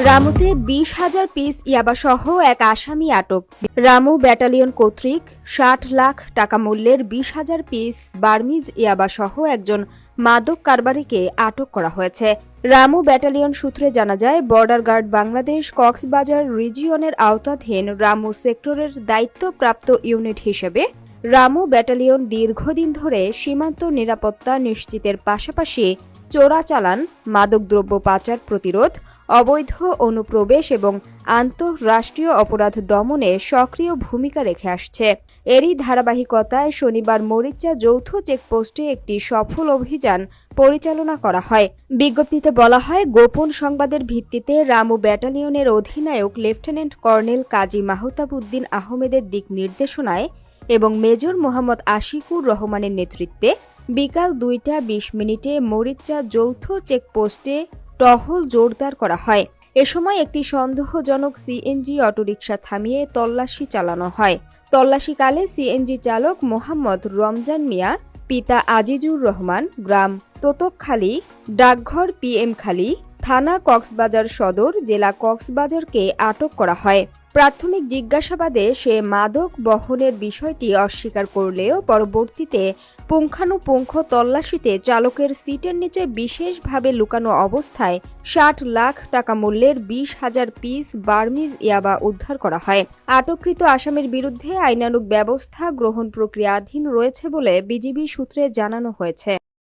রামুতে 20,000 piece ইয়াবাসহ এক আসামি আটক। রামু ব্যাটালিয়ন কর্তৃক 60 লাখ টাকা মূল্যের 20,000 পিস বার্মিজ ইয়াবাসহ একজন মাদক কারবারিকে আটক করা হয়েছে। রামু ব্যাটালিয়ন সূত্রে জানা যায়, বর্ডার গার্ড বাংলাদেশ কক্সবাজার রিজিয়নের আওতাধীন রামু সেক্টরের দায়িত্বপ্রাপ্ত ইউনিট হিসেবে রামু ব্যাটালিয়ন দীর্ঘদিন ধরে সীমান্ত নিরাপত্তা নিশ্চিতের পাশাপাশি চোরাচালান, মাদকদ্রব্য পাচার প্রতিরোধ, অবৈধ অনুপ্রবেশ এবং আন্তঃরাষ্ট্রীয় অপরাধ দমনে সক্রিয় ভূমিকা রেখে আসছে। এরই ধারাবাহিকতায় শনিবার মরিচা যৌথ চেকপোস্টে একটি সফল অভিযান পরিচালনা করা হয়। বিজ্ঞপ্তিতে বলা হয়, গোপন সংবাদের ভিত্তিতে রামু ব্যাটালিয়নের অধিনায়ক লেফটেন্যান্ট কর্নেল কাজী মাহতাবউদ্দিন আহমেদের দিক নির্দেশনায় এবং মেজর মোহাম্মদ আশিকুর রহমানের নেতৃত্বে বিকাল 2টা 20 মরিচা যৌথ চেকপোস্টে টহল জোরদার করা হয়। এ সময় একটি সন্দেহজনক সিএনজি অটোরিকশা থামিয়ে তল্লাশি চালানো হয়। তল্লাশিকালে সিএনজি চালক মোহাম্মদ রমজান মিয়া, পিতা আজিজুর রহমান, গ্রাম তোতকখালী, ডাকঘর পিএম খালী, থানা কক্সবাজার সদর, জেলা কক্সবাজারকে আটক করা হয়। প্রাথমিক জিজ্ঞাসাবাদে সে মাদক বহনের বিষয়টি অস্বীকার করলেও পরবর্তীতে পুঙ্খানুপুঙ্খ তল্লাশিতে চালকের সিটের নিচে বিশেষভাবে লুকানো অবস্থায় 60 লাখ টাকা মূল্যের 20,000 পিস বার্মিজ ইয়াবা উদ্ধার করা হয়। আটককৃত আসামির বিরুদ্ধে আইনানুগ ব্যবস্থা গ্রহণ প্রক্রিয়াধীন রয়েছে বলে বিজিবি সূত্রে জানানো হয়েছে।